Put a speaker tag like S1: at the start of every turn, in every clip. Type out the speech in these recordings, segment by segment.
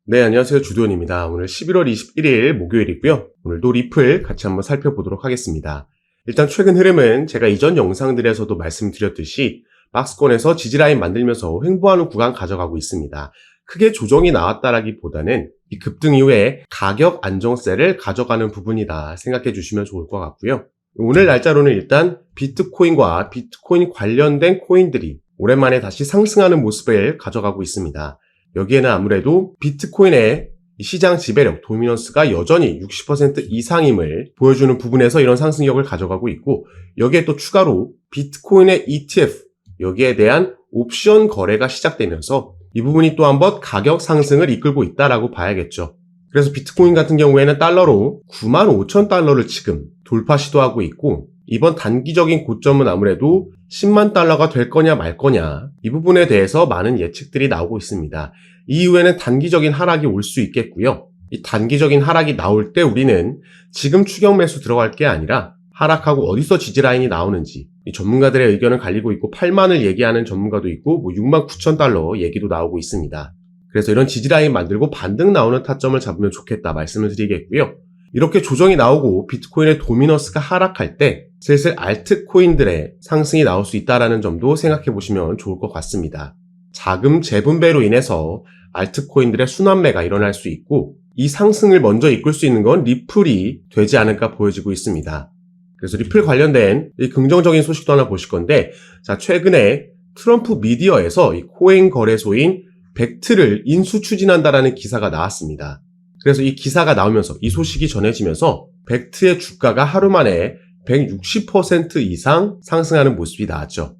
S1: 네, 안녕하세요. 주도현입니다. 오늘 11월 21일 목요일이고요. 오늘도 리플 같이 한번 살펴보도록 하겠습니다. 일단 최근 흐름은 제가 이전 영상들에서도 말씀드렸듯이 박스권에서 지지라인 만들면서 횡보하는 구간 가져가고 있습니다. 크게 조정이 나왔다라기보다는 이 급등 이후에 가격 안정세를 가져가는 부분이다 생각해 주시면 좋을 것 같고요. 오늘 날짜로는 일단 비트코인과 비트코인 관련된 코인들이 오랜만에 다시 상승하는 모습을 가져가고 있습니다. 여기에는 아무래도 비트코인의 시장 지배력, 도미넌스가 여전히 60% 이상임을 보여주는 부분에서 이런 상승력을 가져가고 있고, 여기에 또 추가로 비트코인의 ETF, 여기에 대한 옵션 거래가 시작되면서 이 부분이 또 한번 가격 상승을 이끌고 있다라고 봐야겠죠. 그래서 비트코인 같은 경우에는 달러로 95,000달러를 지금 돌파 시도하고 있고, 이번 단기적인 고점은 아무래도 10만 달러가 될 거냐 말 거냐, 이 부분에 대해서 많은 예측들이 나오고 있습니다. 이후에는 단기적인 하락이 올 수 있겠고요. 이 단기적인 하락이 나올 때 우리는 지금 추격 매수 들어갈 게 아니라 하락하고 어디서 지지라인이 나오는지, 이 전문가들의 의견을 갈리고 있고 8만을 얘기하는 전문가도 있고 69,000달러 얘기도 나오고 있습니다. 그래서 이런 지지라인 만들고 반등 나오는 타점을 잡으면 좋겠다 말씀을 드리겠고요. 이렇게 조정이 나오고 비트코인의 도미넌스가 하락할 때 슬슬 알트코인들의 상승이 나올 수 있다는 점도 생각해 보시면 좋을 것 같습니다. 자금 재분배로 인해서 알트코인들의 순환매가 일어날 수 있고, 이 상승을 먼저 이끌 수 있는 건 리플이 되지 않을까 보여지고 있습니다. 그래서 리플 관련된 이 긍정적인 소식도 하나 보실 건데, 자, 최근에 트럼프 미디어에서 이 코인 거래소인 벡트를 인수 추진한다라는 기사가 나왔습니다. 그래서 이 기사가 나오면서, 이 소식이 전해지면서 벡트의 주가가 하루 만에 160% 이상 상승하는 모습이 나왔죠.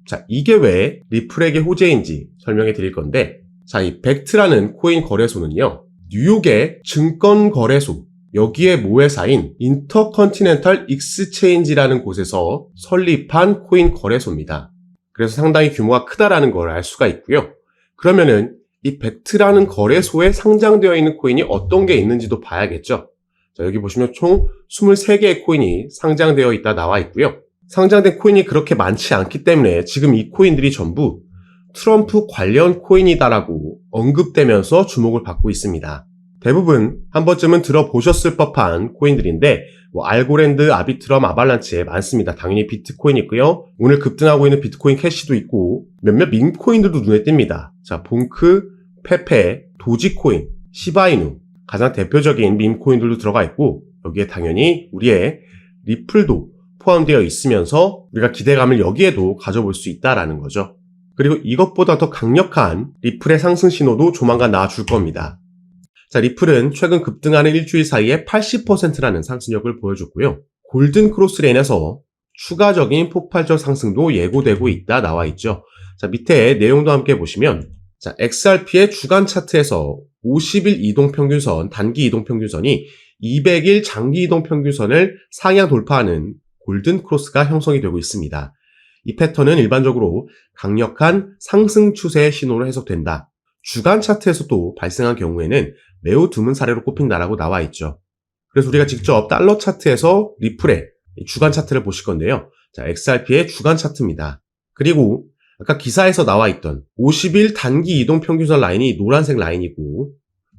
S1: 자, 이게 왜 리플에게 호재인지 설명해 드릴 건데, 자, 이 벡트라는 코인 거래소는요, 뉴욕의 증권 거래소, 여기에 모회사인 인터컨티넨탈 익스체인지라는 곳에서 설립한 코인 거래소입니다. 그래서 상당히 규모가 크다라는 걸 알 수가 있고요. 그러면은 이 벡트라는 거래소에 상장되어 있는 코인이 어떤 게 있는지도 봐야겠죠. 자, 여기 보시면 총 23개의 코인이 상장되어 있다 나와 있고요. 상장된 코인이 그렇게 많지 않기 때문에 지금 이 코인들이 전부 트럼프 관련 코인이다라고 언급되면서 주목을 받고 있습니다. 대부분 한 번쯤은 들어보셨을 법한 코인들인데, 알고랜드, 아비트럼, 아발란체 많습니다. 당연히 비트코인 있고요. 오늘 급등하고 있는 비트코인 캐시도 있고 몇몇 밈코인들도 눈에 띕니다. 자, 봉크, 페페, 도지코인, 시바이누, 가장 대표적인 밈코인들도 들어가 있고, 여기에 당연히 우리의 리플도 포함되어 있으면서 우리가 기대감을 여기에도 가져볼 수 있다라는 거죠. 그리고 이것보다 더 강력한 리플의 상승 신호도 조만간 나와줄 겁니다. 자, 리플은 최근 급등하는 일주일 사이에 80%라는 상승력을 보여줬고요. 골든 크로스 레인에서 추가적인 폭발적 상승도 예고되고 있다 나와 있죠. 자, 밑에 내용도 함께 보시면, 자, XRP의 주간 차트에서 50일 이동평균선, 단기 이동평균선이 200일 장기 이동평균선을 상향 돌파하는 골든 크로스가 형성이 되고 있습니다. 이 패턴은 일반적으로 강력한 상승 추세의 신호로 해석된다. 주간 차트에서도 발생한 경우에는 매우 드문 사례로 꼽힌다라고 나와 있죠. 그래서 우리가 직접 달러 차트에서 리플의 주간 차트를 보실 건데요. 자, XRP의 주간 차트입니다. 그리고 아까 기사에서 나와 있던 50일 단기 이동평균선 라인이 노란색 라인이고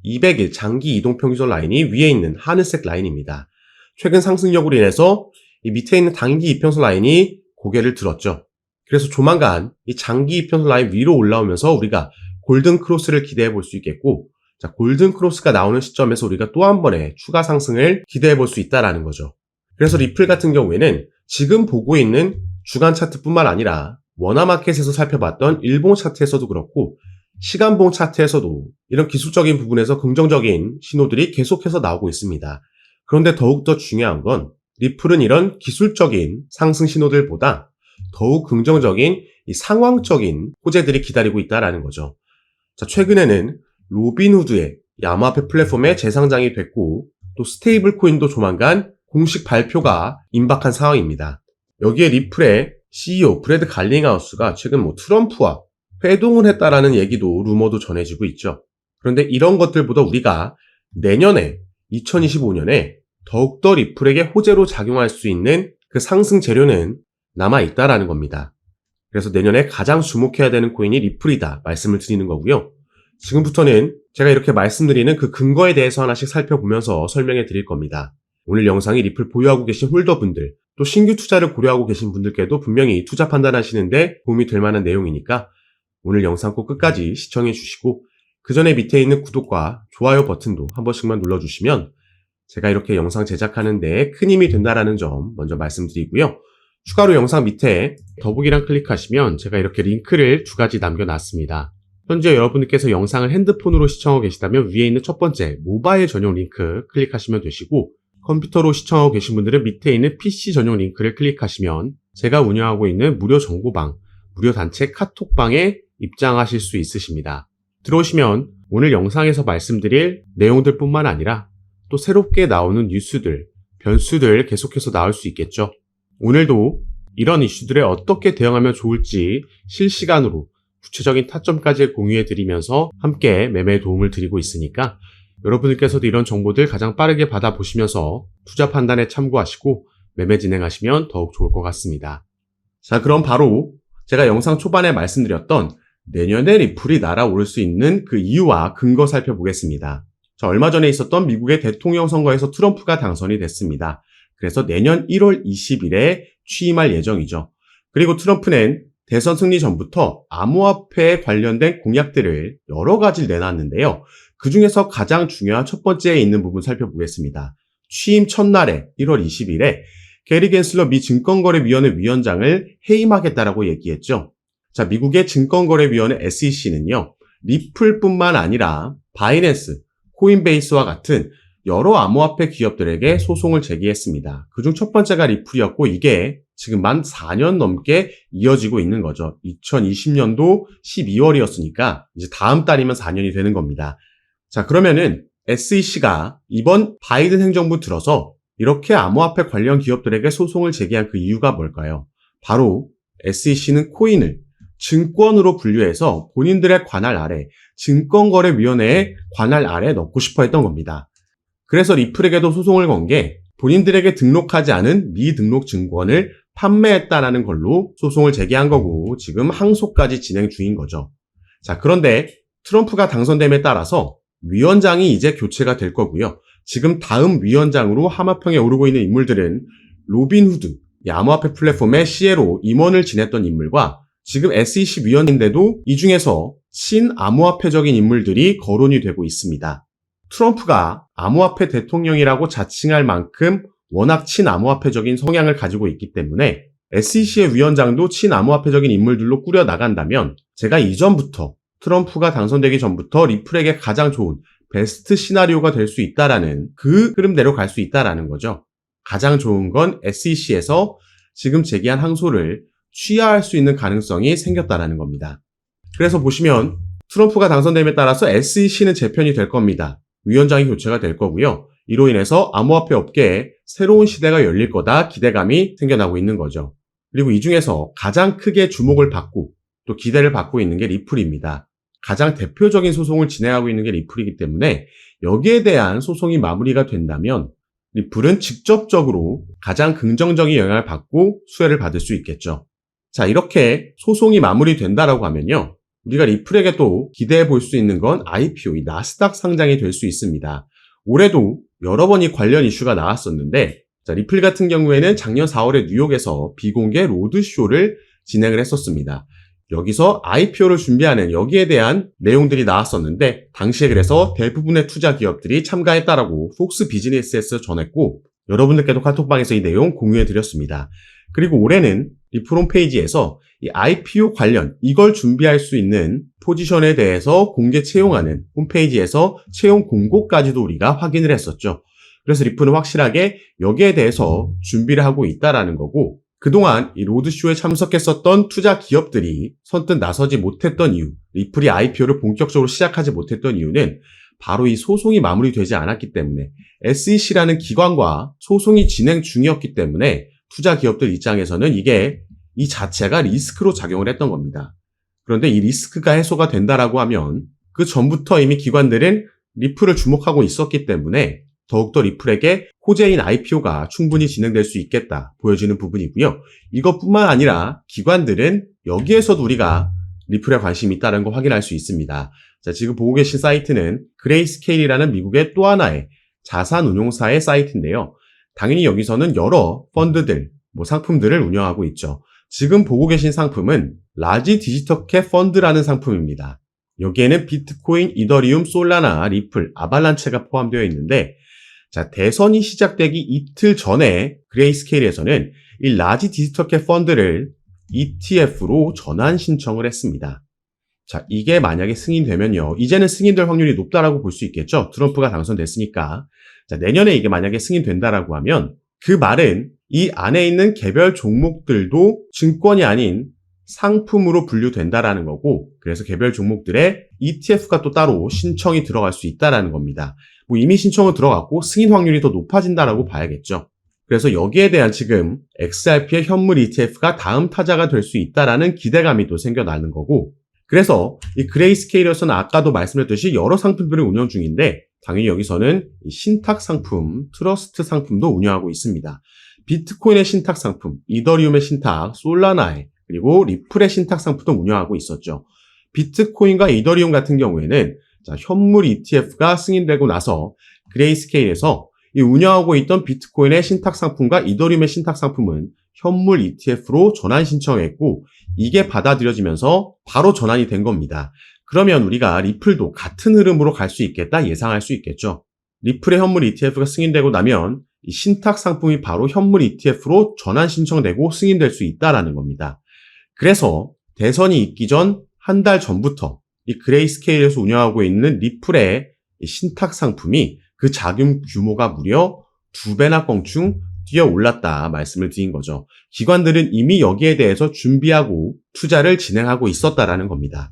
S1: 200일 장기 이동평균선 라인이 위에 있는 하늘색 라인입니다. 최근 상승력으로 인해서 이 밑에 있는 단기 이평선 라인이 고개를 들었죠. 그래서 조만간 이 장기 이평선 라인 위로 올라오면서 우리가 골든 크로스를 기대해 볼 수 있겠고, 자, 골든 크로스가 나오는 시점에서 우리가 또 한 번의 추가 상승을 기대해 볼 수 있다라는 거죠. 그래서 리플 같은 경우에는 지금 보고 있는 주간 차트뿐만 아니라 워너마켓에서 살펴봤던 일봉 차트에서도 그렇고 시간봉 차트에서도 이런 기술적인 부분에서 긍정적인 신호들이 계속해서 나오고 있습니다. 그런데 더욱더 중요한 건 리플은 이런 기술적인 상승 신호들보다 더욱 긍정적인 이 상황적인 호재들이 기다리고 있다라는 거죠. 자, 최근에는 로빈후드의 암호화폐 플랫폼에 재상장이 됐고, 또 스테이블 코인도 조만간 공식 발표가 임박한 상황입니다. 여기에 리플의 CEO 브래드 갈링하우스가 최근 트럼프와 회동을 했다라는 얘기도 루머도 전해지고 있죠. 그런데 이런 것들보다 우리가 내년에 2025년에 더욱더 리플에게 호재로 작용할 수 있는 그 상승 재료는 남아있다라는 겁니다. 그래서 내년에 가장 주목해야 되는 코인이 리플이다 말씀을 드리는 거고요. 지금부터는 제가 이렇게 말씀드리는 그 근거에 대해서 하나씩 살펴보면서 설명해 드릴 겁니다. 오늘 영상이 리플 보유하고 계신 홀더분들, 또 신규 투자를 고려하고 계신 분들께도 분명히 투자 판단하시는데 도움이 될 만한 내용이니까 오늘 영상 꼭 끝까지 시청해 주시고 그 전에 밑에 있는 구독과 좋아요 버튼도 한 번씩만 눌러주시면 제가 이렇게 영상 제작하는 데 큰 힘이 된다라는 점 먼저 말씀드리고요. 추가로 영상 밑에 더보기란 클릭하시면 제가 이렇게 링크를 2가지 남겨놨습니다. 현재 여러분들께서 영상을 핸드폰으로 시청하고 계시다면 위에 있는 첫 번째 모바일 전용 링크 클릭하시면 되시고 컴퓨터로 시청하고 계신 분들은 밑에 있는 PC 전용 링크를 클릭하시면 제가 운영하고 있는 무료 정보방, 무료 단체 카톡방에 입장하실 수 있으십니다. 들어오시면 오늘 영상에서 말씀드릴 내용들 뿐만 아니라 또 새롭게 나오는 뉴스들, 변수들 계속해서 나올 수 있겠죠. 오늘도 이런 이슈들에 어떻게 대응하면 좋을지 실시간으로 구체적인 타점까지 공유해드리면서 함께 매매에 도움을 드리고 있으니까 여러분들께서도 이런 정보들 가장 빠르게 받아보시면서 투자 판단에 참고하시고 매매 진행하시면 더욱 좋을 것 같습니다. 자, 그럼 바로 제가 영상 초반에 말씀드렸던 내년에 리플이 날아오를 수 있는 그 이유와 근거 살펴보겠습니다. 자, 얼마 전에 있었던 미국의 대통령 선거에서 트럼프가 당선이 됐습니다. 그래서 내년 1월 20일에 취임할 예정이죠. 그리고 트럼프는 대선 승리 전부터 암호화폐에 관련된 공약들을 여러 가지를 내놨는데요. 그 중에서 가장 중요한 첫 번째에 있는 부분 살펴보겠습니다. 취임 첫날에 1월 20일에 게리 겐슬러 미 증권거래위원회 위원장을 해임하겠다라고 얘기했죠. 자, 미국의 증권거래위원회 SEC는요. 리플뿐만 아니라 바이낸스, 코인베이스와 같은 여러 암호화폐 기업들에게 소송을 제기했습니다. 그중 첫 번째가 리플이었고 이게 지금 만 4년 넘게 이어지고 있는 거죠. 2020년도 12월이었으니까 이제 다음 달이면 4년이 되는 겁니다. 자, 그러면은 SEC가 이번 바이든 행정부 들어서 이렇게 암호화폐 관련 기업들에게 소송을 제기한 그 이유가 뭘까요? 바로 SEC는 코인을 증권으로 분류해서 본인들의 관할 아래, 증권거래위원회의 관할 아래 넣고 싶어 했던 겁니다. 그래서 리플에게도 소송을 건 게 본인들에게 등록하지 않은 미등록 증권을 판매했다라는 걸로 소송을 제기한 거고 지금 항소까지 진행 중인 거죠. 자, 그런데 트럼프가 당선됨에 따라서 위원장이 이제 교체가 될 거고요. 지금 다음 위원장으로 하마평에 오르고 있는 인물들은 로빈후드, 이 암호화폐 플랫폼의 CEO로 임원을 지냈던 인물과 지금 SEC 위원인데도 이 중에서 친암호화폐적인 인물들이 거론이 되고 있습니다. 트럼프가 암호화폐 대통령이라고 자칭할 만큼 워낙 친암호화폐적인 성향을 가지고 있기 때문에 SEC의 위원장도 친암호화폐적인 인물들로 꾸려 나간다면 제가 이전부터 트럼프가 당선되기 전부터 리플에게 가장 좋은 베스트 시나리오가 될 수 있다라는 그 흐름대로 갈 수 있다라는 거죠. 가장 좋은 건 SEC에서 지금 제기한 항소를 취하할 수 있는 가능성이 생겼다라는 겁니다. 그래서 보시면 트럼프가 당선됨에 따라서 SEC는 재편이 될 겁니다. 위원장이 교체가 될 거고요. 이로 인해서 암호화폐 업계에 새로운 시대가 열릴 거다 기대감이 생겨나고 있는 거죠. 그리고 이 중에서 가장 크게 주목을 받고 또 기대를 받고 있는 게 리플입니다. 가장 대표적인 소송을 진행하고 있는 게 리플이기 때문에 여기에 대한 소송이 마무리가 된다면 리플은 직접적으로 가장 긍정적인 영향을 받고 수혜를 받을 수 있겠죠. 자, 이렇게 소송이 마무리된다라고 하면요. 우리가 리플에게 또 기대해 볼 수 있는 건 IPO, 이 나스닥 상장이 될 수 있습니다. 올해도 여러 번 이 관련 이슈가 나왔었는데 자, 리플 같은 경우에는 작년 4월에 뉴욕에서 비공개 로드쇼를 진행을 했었습니다. 여기서 IPO를 준비하는 여기에 대한 내용들이 나왔었는데 당시에 그래서 대부분의 투자 기업들이 참가했다라고 폭스 비즈니스에서 전했고 여러분들께도 카톡방에서 이 내용 공유해 드렸습니다. 그리고 올해는 리플 홈페이지에서 이 IPO 관련 이걸 준비할 수 있는 포지션에 대해서 공개 채용하는 홈페이지에서 채용 공고까지도 우리가 확인을 했었죠. 그래서 리플은 확실하게 여기에 대해서 준비를 하고 있다라는 거고 그동안 이 로드쇼에 참석했었던 투자 기업들이 선뜻 나서지 못했던 이유, 리플이 IPO를 본격적으로 시작하지 못했던 이유는 바로 이 소송이 마무리되지 않았기 때문에 SEC라는 기관과 소송이 진행 중이었기 때문에 투자 기업들 입장에서는 이게 이 자체가 리스크로 작용을 했던 겁니다. 그런데 이 리스크가 해소가 된다라고 하면 그 전부터 이미 기관들은 리플을 주목하고 있었기 때문에 더욱더 리플에게 호재인 IPO가 충분히 진행될 수 있겠다 보여지는 부분이고요. 이것뿐만 아니라 기관들은 여기에서도 우리가 리플에 관심이 있다는 거 확인할 수 있습니다. 자, 지금 보고 계신 사이트는 그레이스케일이라는 미국의 또 하나의 자산운용사의 사이트인데요. 당연히 여기서는 여러 펀드들, 상품들을 운영하고 있죠. 지금 보고 계신 상품은 라지 디지털캡 펀드라는 상품입니다. 여기에는 비트코인, 이더리움, 솔라나, 리플, 아발란체가 포함되어 있는데, 자, 대선이 시작되기 이틀 전에 그레이스케일에서는 이 라지 디지털캡 펀드를 ETF로 전환 신청을 했습니다. 자, 이게 만약에 승인되면요. 이제는 승인될 확률이 높다라고 볼 수 있겠죠. 트럼프가 당선됐으니까. 자, 내년에 이게 만약에 승인된다라고 하면 그 말은 이 안에 있는 개별 종목들도 증권이 아닌 상품으로 분류된다라는 거고, 그래서 개별 종목들의 ETF가 또 따로 신청이 들어갈 수 있다라는 겁니다. 이미 신청은 들어갔고 승인 확률이 더 높아진다라고 봐야겠죠. 그래서 여기에 대한 지금 XRP의 현물 ETF가 다음 타자가 될 수 있다라는 기대감이 또 생겨나는 거고, 그래서 이 그레이스케일에서는 아까도 말씀드렸듯이 여러 상품들을 운영 중인데, 당연히 여기서는 신탁 상품, 트러스트 상품도 운영하고 있습니다. 비트코인의 신탁 상품, 이더리움의 신탁, 솔라나의, 그리고 리플의 신탁 상품도 운영하고 있었죠. 비트코인과 이더리움 같은 경우에는 현물 ETF가 승인되고 나서 그레이스케일에서 이 운영하고 있던 비트코인의 신탁 상품과 이더리움의 신탁 상품은 현물 ETF로 전환 신청했고, 이게 받아들여지면서 바로 전환이 된 겁니다. 그러면 우리가 리플도 같은 흐름으로 갈 수 있겠다 예상할 수 있겠죠. 리플의 현물 ETF가 승인되고 나면 이 신탁 상품이 바로 현물 ETF로 전환 신청되고 승인될 수 있다라는 겁니다. 그래서 대선이 있기 전 한 달 전부터 이 그레이스케일에서 운영하고 있는 리플의 신탁 상품이 그 자금 규모가 무려 2배나 껑충 뛰어 올랐다 말씀을 드린 거죠. 기관들은 이미 여기에 대해서 준비하고 투자를 진행하고 있었다라는 겁니다.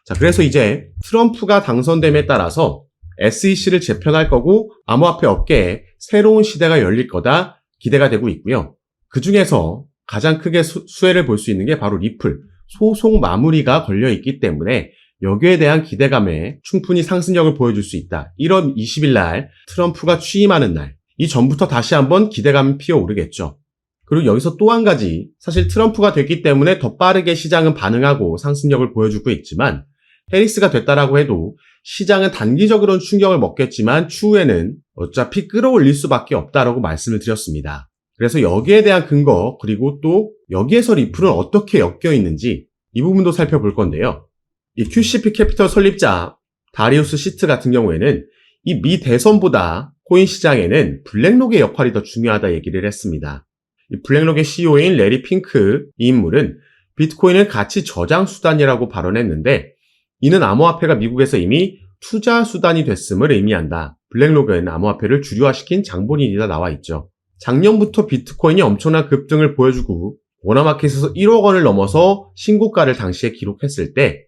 S1: 자, 그래서 이제 트럼프가 당선됨에 따라서 SEC를 재편할 거고 암호화폐 업계에 새로운 시대가 열릴 거다 기대가 되고 있고요. 그 중에서 가장 크게 수혜를 볼 수 있는 게 바로 리플, 소송 마무리가 걸려 있기 때문에 여기에 대한 기대감에 충분히 상승력을 보여줄 수 있다. 1월 20일 날 트럼프가 취임하는 날, 이 전부터 다시 한번 기대감이 피어오르겠죠. 그리고 여기서 또 한 가지, 사실 트럼프가 됐기 때문에 더 빠르게 시장은 반응하고 상승력을 보여주고 있지만 해리스가 됐다라고 해도 시장은 단기적으로는 충격을 먹겠지만 추후에는 어차피 끌어올릴 수밖에 없다라고 말씀을 드렸습니다. 그래서 여기에 대한 근거, 그리고 또 여기에서 리플은 어떻게 엮여 있는지 이 부분도 살펴볼 건데요. 이 QCP 캐피털 설립자 다리우스 시트 같은 경우에는 이 미 대선보다 코인 시장에는 블랙록의 역할이 더 중요하다 얘기를 했습니다. 이 블랙록의 CEO인 레리 핑크 이 인물은 비트코인을 가치 저장 수단이라고 발언했는데, 이는 암호화폐가 미국에서 이미 투자 수단이 됐음을 의미한다. 블랙록은 암호화폐를 주류화시킨 장본인이다 나와 있죠. 작년부터 비트코인이 엄청난 급등을 보여주고 워너마켓에서 1억 원을 넘어서 신고가를 당시에 기록했을 때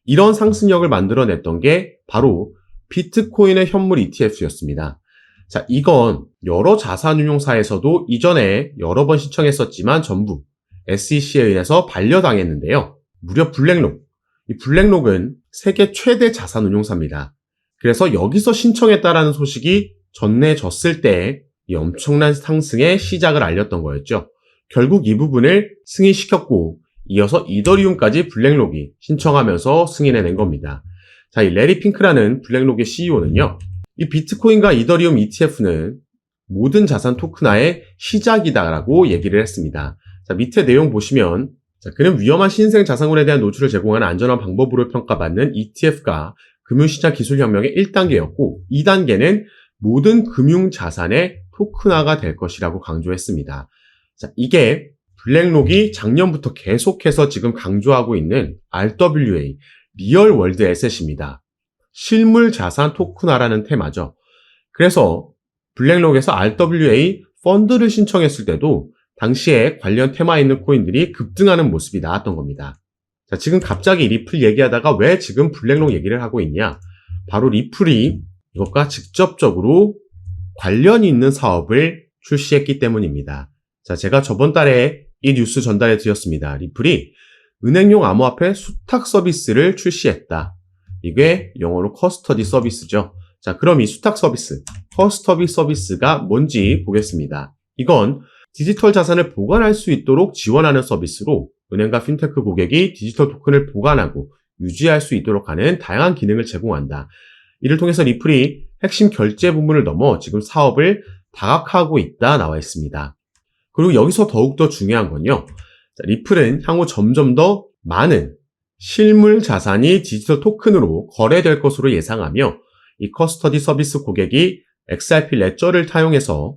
S1: 이런 상승력을 만들어냈던 게 바로 비트코인의 현물 ETF였습니다. 자, 이건 여러 자산운용사에서도 이전에 여러 번 신청했었지만 전부 SEC에 의해서 반려당했는데요. 무려 블랙록, 이 블랙록은 세계 최대 자산운용사입니다. 그래서 여기서 신청했다라는 소식이 전해졌을 때 이 엄청난 상승의 시작을 알렸던 거였죠. 결국 이 부분을 승인시켰고 이어서 이더리움까지 블랙록이 신청하면서 승인해낸 겁니다. 자, 이 레리 핑크라는 블랙록의 CEO는요. 이 비트코인과 이더리움 ETF는 모든 자산 토큰화의 시작이다라고 얘기를 했습니다. 자, 밑에 내용 보시면 그는 위험한 신생 자산군에 대한 노출을 제공하는 안전한 방법으로 평가받는 ETF가 금융시장 기술혁명의 1단계였고 2단계는 모든 금융자산의 토큰화가 될 것이라고 강조했습니다. 자, 이게 블랙록이 작년부터 계속해서 지금 강조하고 있는 RWA, 리얼 월드 에셋입니다. 실물 자산 토큰화라는 테마죠. 그래서 블랙록에서 RWA 펀드를 신청했을 때도 당시에 관련 테마에 있는 코인들이 급등하는 모습이 나왔던 겁니다. 자, 지금 갑자기 리플 얘기하다가 왜 지금 블랙록 얘기를 하고 있냐? 바로 리플이 이것과 직접적으로 관련이 있는 사업을 출시했기 때문입니다. 자, 제가 저번 달에 이 뉴스 전달해 드렸습니다. 리플이 은행용 암호화폐 수탁 서비스를 출시했다. 이게 영어로 커스터디 서비스죠. 자, 그럼 이 수탁 서비스, 커스터디 서비스가 뭔지 보겠습니다. 이건 디지털 자산을 보관할 수 있도록 지원하는 서비스로 은행과 핀테크 고객이 디지털 토큰을 보관하고 유지할 수 있도록 하는 다양한 기능을 제공한다. 이를 통해서 리플이 핵심 결제 부문을 넘어 지금 사업을 다각화하고 있다 나와 있습니다. 그리고 여기서 더욱더 중요한 건요. 리플은 향후 점점 더 많은 실물 자산이 디지털 토큰으로 거래될 것으로 예상하며 이 커스터디 서비스 고객이 XRP 레저를 타용해서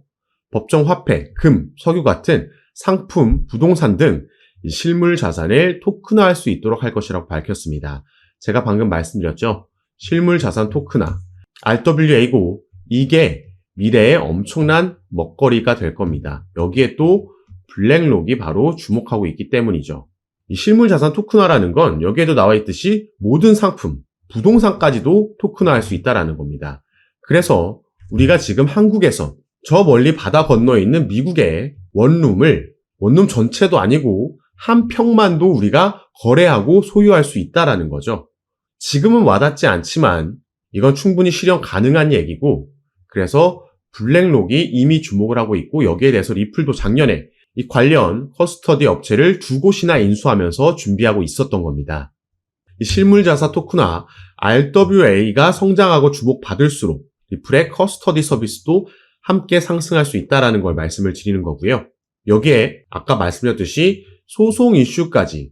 S1: 법정 화폐, 금, 석유 같은 상품, 부동산 등 실물 자산을 토큰화할 수 있도록 할 것이라고 밝혔습니다. 제가 방금 말씀드렸죠. 실물 자산 토큰화, RWA고 이게 미래의 엄청난 먹거리가 될 겁니다. 여기에 또 블랙록이 바로 주목하고 있기 때문이죠. 이 실물 자산 토큰화라는 건 여기에도 나와 있듯이 모든 상품, 부동산까지도 토큰화할 수 있다는 겁니다. 그래서 우리가 지금 한국에서 저 멀리 바다 건너에 있는 미국의 원룸 전체도 아니고 한 평만도 우리가 거래하고 소유할 수 있다는 거죠. 지금은 와닿지 않지만 이건 충분히 실현 가능한 얘기고 그래서 블랙록이 이미 주목을 하고 있고 여기에 대해서 리플도 작년에 이 관련 커스터디 업체를 2곳이나 인수하면서 준비하고 있었던 겁니다. 이 실물자산 토큰화 RWA가 성장하고 주목받을수록 리플의 커스터디 서비스도 함께 상승할 수 있다는 걸 말씀을 드리는 거고요. 여기에 아까 말씀드렸듯이 소송 이슈까지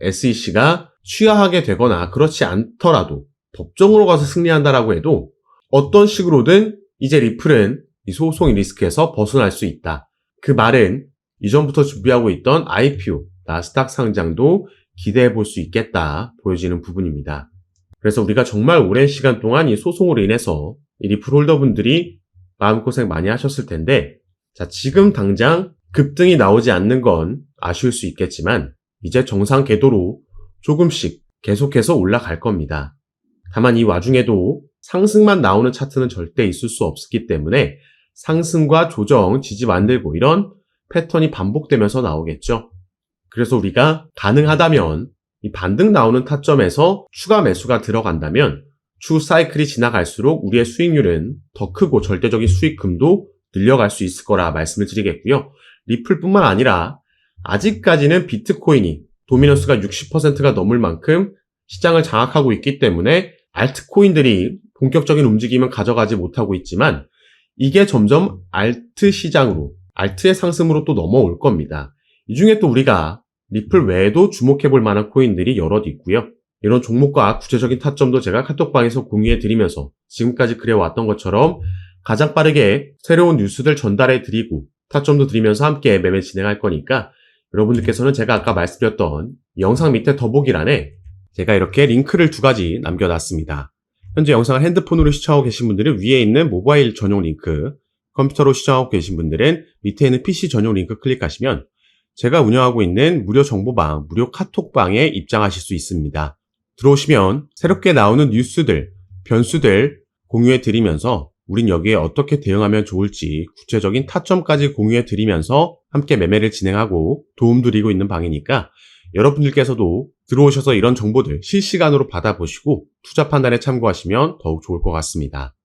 S1: SEC가 취하하게 되거나 그렇지 않더라도 법정으로 가서 승리한다라고 해도 어떤 식으로든 이제 리플은 이 소송의 리스크에서 벗어날 수 있다. 그 말은 이전부터 준비하고 있던 IPO, 나스닥 상장도 기대해 볼 수 있겠다 보여지는 부분입니다. 그래서 우리가 정말 오랜 시간 동안 이 소송으로 인해서 이 리플 홀더분들이 마음고생 많이 하셨을 텐데 자, 지금 당장 급등이 나오지 않는 건 아쉬울 수 있겠지만 이제 정상 궤도로 조금씩 계속해서 올라갈 겁니다. 다만 이 와중에도 상승만 나오는 차트는 절대 있을 수 없기 때문에 상승과 조정, 지지 만들고 이런 패턴이 반복되면서 나오겠죠. 그래서 우리가 가능하다면 이 반등 나오는 타점에서 추가 매수가 들어간다면 추후 사이클이 지나갈수록 우리의 수익률은 더 크고 절대적인 수익금도 늘려갈 수 있을 거라 말씀을 드리겠고요. 리플뿐만 아니라 아직까지는 비트코인이 도미넌스가 60%가 넘을 만큼 시장을 장악하고 있기 때문에 알트코인들이 본격적인 움직임은 가져가지 못하고 있지만 이게 점점 알트 시장으로, 알트의 상승으로 또 넘어올 겁니다. 이 중에 또 우리가 리플 외에도 주목해 볼 만한 코인들이 여럿 있고요. 이런 종목과 구체적인 타점도 제가 카톡방에서 공유해 드리면서 지금까지 그래왔던 것처럼 가장 빠르게 새로운 뉴스들 전달해 드리고 타점도 드리면서 함께 매매 진행할 거니까 여러분들께서는 제가 아까 말씀드렸던 영상 밑에 더보기란에 제가 이렇게 링크를 2가지 남겨놨습니다. 현재 영상을 핸드폰으로 시청하고 계신 분들은 위에 있는 모바일 전용 링크, 컴퓨터로 시청하고 계신 분들은 밑에 있는 PC 전용 링크 클릭하시면 제가 운영하고 있는 무료 정보방, 무료 카톡방에 입장하실 수 있습니다. 들어오시면 새롭게 나오는 뉴스들, 변수들 공유해 드리면서 우린 여기에 어떻게 대응하면 좋을지 구체적인 타점까지 공유해 드리면서 함께 매매를 진행하고 도움 드리고 있는 방이니까 여러분들께서도 들어오셔서 이런 정보들 실시간으로 받아보시고 투자 판단에 참고하시면 더욱 좋을 것 같습니다.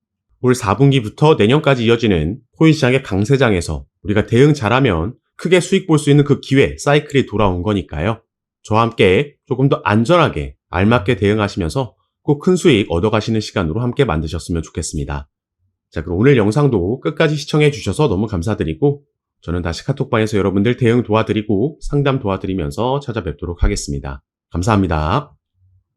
S1: 올 4분기부터 내년까지 이어지는 코인 시장의 강세장에서 우리가 대응 잘하면 크게 수익 볼 수 있는 그 기회, 사이클이 돌아온 거니까요. 저와 함께 조금 더 안전하게 알맞게 대응하시면서 꼭 큰 수익 얻어가시는 시간으로 함께 만드셨으면 좋겠습니다. 자, 그럼 오늘 영상도 끝까지 시청해 주셔서 너무 감사드리고 저는 다시 카톡방에서 여러분들 대응 도와드리고 상담 도와드리면서 찾아뵙도록 하겠습니다. 감사합니다.